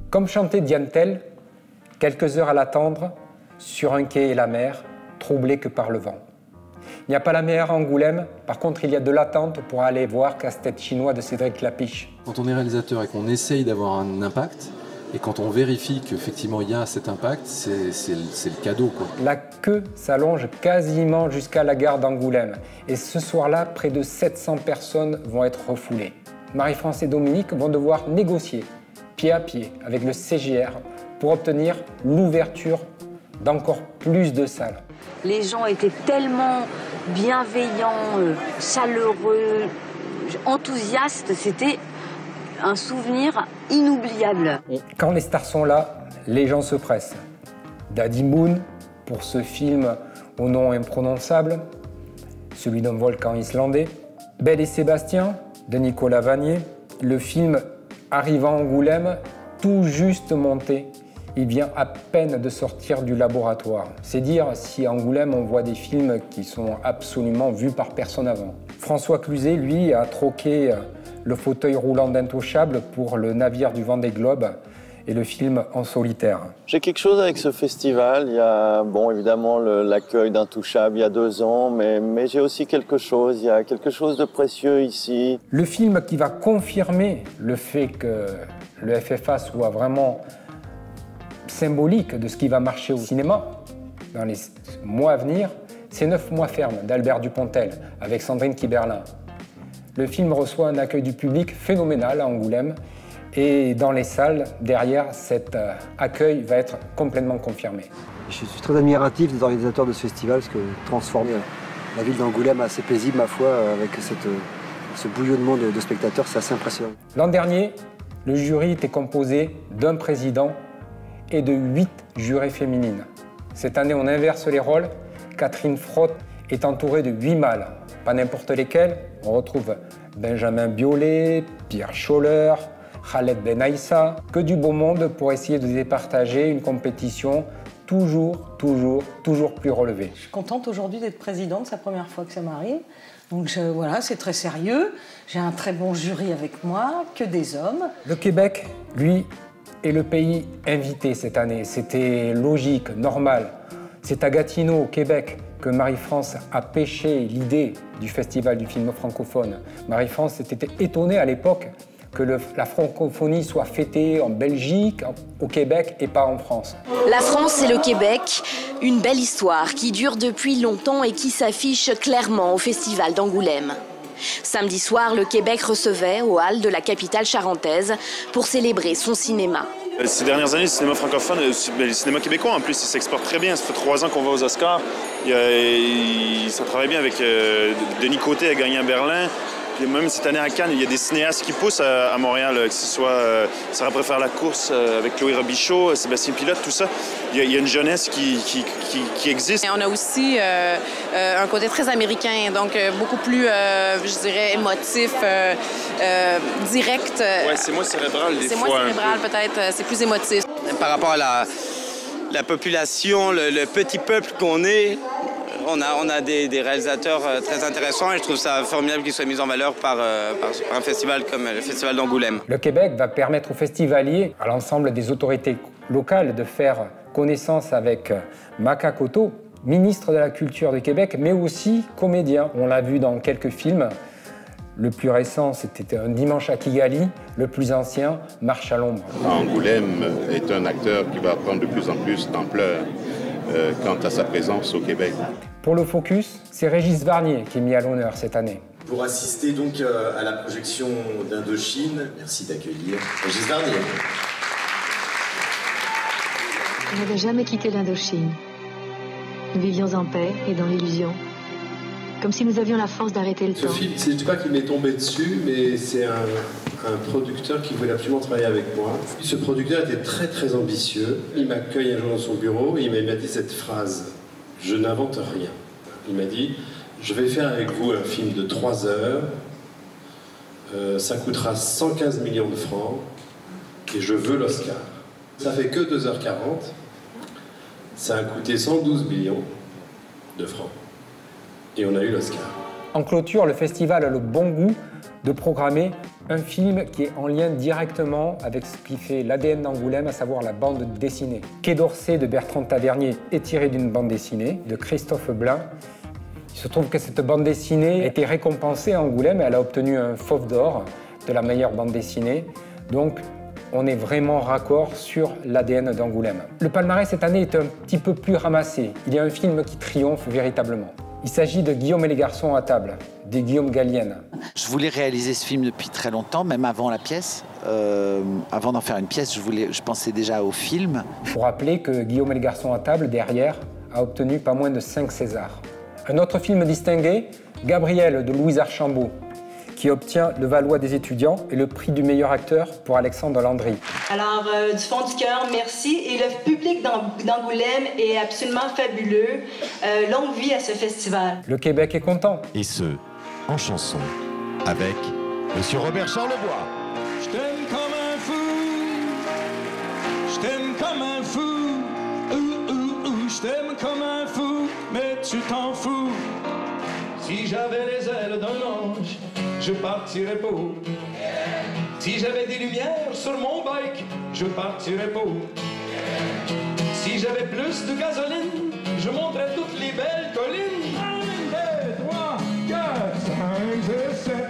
Comme chantait Diane Tell, quelques heures à l'attendre, sur un quai et la mer, troublés que par le vent. Il n'y a pas la mer à Angoulême, par contre il y a de l'attente pour aller voir Casse-tête chinois de Cédric Lapiche. Quand on est réalisateur et qu'on essaye d'avoir un impact, et quand on vérifie qu'effectivement il y a cet impact, c'est le cadeau, quoi. La queue s'allonge quasiment jusqu'à la gare d'Angoulême. Et ce soir-là, près de 700 personnes vont être refoulées. Marie-France et Dominique vont devoir négocier, pied à pied, avec le CGR, pour obtenir l'ouverture d'encore plus de salles. Les gens étaient tellement bienveillants, chaleureux, enthousiastes, c'était un souvenir inoubliable. Quand les stars sont là, les gens se pressent. Daddy Moon, pour ce film au nom imprononçable, celui d'un volcan islandais. Belle et Sébastien, de Nicolas Vanier. Le film arrive à Angoulême, tout juste monté. Il vient à peine de sortir du laboratoire. C'est dire si à Angoulême on voit des films qui sont absolument vus par personne avant. François Cluzet, lui, a troqué le fauteuil roulant d'Intouchable pour le navire du Vendée Globe et le film En solitaire. J'ai quelque chose avec ce festival. Il y a, bon, évidemment, l'accueil d'Intouchable il y a 2 ans, mais j'ai aussi quelque chose. Il y a quelque chose de précieux ici. Le film qui va confirmer le fait que le FFA soit vraiment symbolique de ce qui va marcher au cinéma dans les mois à venir, c'est 9 mois fermes d'Albert Dupontel avec Sandrine Kiberlin. Le film reçoit un accueil du public phénoménal à Angoulême et dans les salles, derrière, cet accueil va être complètement confirmé. Je suis très admiratif des organisateurs de ce festival parce que transformer la ville d'Angoulême assez paisible, ma foi, avec ce bouillonnement de spectateurs, c'est assez impressionnant. L'an dernier, le jury était composé d'un président et de 8 jurés féminines. Cette année, on inverse les rôles. Catherine Frotte est entourée de 8 mâles, pas n'importe lesquels. On retrouve Benjamin Biolay, Pierre Scholler, Khaled Ben Aïssa. Que du beau monde pour essayer de départager une compétition toujours plus relevée. Je suis contente aujourd'hui d'être présidente, c'est la première fois que ça m'arrive. Donc voilà, c'est très sérieux. J'ai un très bon jury avec moi, que des hommes. Le Québec, lui, est le pays invité cette année. C'était logique, normal. C'est à Gatineau, au Québec, que Marie-France a pêché l'idée du Festival du film francophone. Marie-France était étonnée à l'époque que la francophonie soit fêtée en Belgique, au Québec et pas en France. La France et le Québec, une belle histoire qui dure depuis longtemps et qui s'affiche clairement au Festival d'Angoulême. Samedi soir, le Québec recevait au hall de la capitale charentaise pour célébrer son cinéma. Ces dernières années, le cinéma francophone, le cinéma québécois en plus, il s'exporte très bien. Ça fait 3 ans qu'on va aux Oscars. Ça travaille bien avec Denis Côté a gagné à Berlin. Puis même cette année à Cannes, il y a des cinéastes qui poussent à Montréal, que ce soit Sarah préfère la course avec Chloé Robichaud, Sébastien Pilote, tout ça. Il y a une jeunesse qui existe. Et on a aussi un côté très américain, donc beaucoup plus, je dirais, émotif, direct. Ouais, c'est moins cérébral des fois. C'est moins cérébral peut-être, c'est plus émotif. Par rapport à la population, le petit peuple qu'on est, on a des réalisateurs très intéressants et je trouve ça formidable qu'ils soient mis en valeur par un festival comme le Festival d'Angoulême. Le Québec va permettre aux festivaliers, à l'ensemble des autorités locales, de faire connaissance avec Maka Koto, ministre de la Culture du Québec, mais aussi comédien. On l'a vu dans quelques films. Le plus récent, c'était Un dimanche à Kigali. Le plus ancien, Marche à l'ombre. Angoulême est un acteur qui va prendre de plus en plus d'ampleur quant à sa présence au Québec. Pour le Focus, c'est Régis Varnier qui est mis à l'honneur cette année. Pour assister donc à la projection d'Indochine, merci d'accueillir Régis Varnier. Je n'avais jamais quitté l'Indochine. Nous vivions en paix et dans l'illusion. Comme si nous avions la force d'arrêter le temps. Ce film, c'est pas qu'il m'est tombé dessus, mais c'est un producteur qui voulait absolument travailler avec moi. Ce producteur était très ambitieux. Il m'accueille un jour dans son bureau et il m'a dit cette phrase. Je n'invente rien. Il m'a dit, je vais faire avec vous un film de 3 heures. Ça coûtera 115 millions de francs et je veux l'Oscar. Ça fait que 2h40. Ça a coûté 112 millions de francs. Et on a eu l'Oscar. En clôture, le festival a le bon goût de programmer Un film qui est en lien directement avec ce qui fait l'ADN d'Angoulême, à savoir la bande dessinée. Quai d'Orsay de Bertrand Tavernier est tiré d'une bande dessinée de Christophe Blain. Il se trouve que cette bande dessinée a été récompensée à Angoulême, elle a obtenu un Fauve d'or de la meilleure bande dessinée. Donc on est vraiment raccord sur l'ADN d'Angoulême. Le palmarès cette année est un petit peu plus ramassé. Il y a un film qui triomphe véritablement. Il s'agit de Guillaume et les garçons à table, de Guillaume Gallienne. Je voulais réaliser ce film depuis très longtemps, même avant la pièce. Avant d'en faire une pièce, je pensais déjà au film. Il faut rappeler que Guillaume et les garçons à table, derrière, a obtenu pas moins de 5 Césars. Un autre film distingué, Gabriel de Louise Archambault, qui obtient le Valois des étudiants et le prix du meilleur acteur pour Alexandre Landry. Alors, du fond du cœur, merci. Et le public d'Angoulême est absolument fabuleux. Longue vie à ce festival. Le Québec est content. Et ce, en chanson, avec Monsieur Robert Charlebois. Je t'aime comme un fou, je t'aime comme un fou, je t'aime comme un fou, mais tu t'en fous. Si j'avais les ailes d'un ange, je partirais pour. Si j'avais des lumières sur mon bike, je partirais pour. Si j'avais plus de gasoline, je monterais toutes les belles collines. 1, 2, 3, 4, 5, 6, 7.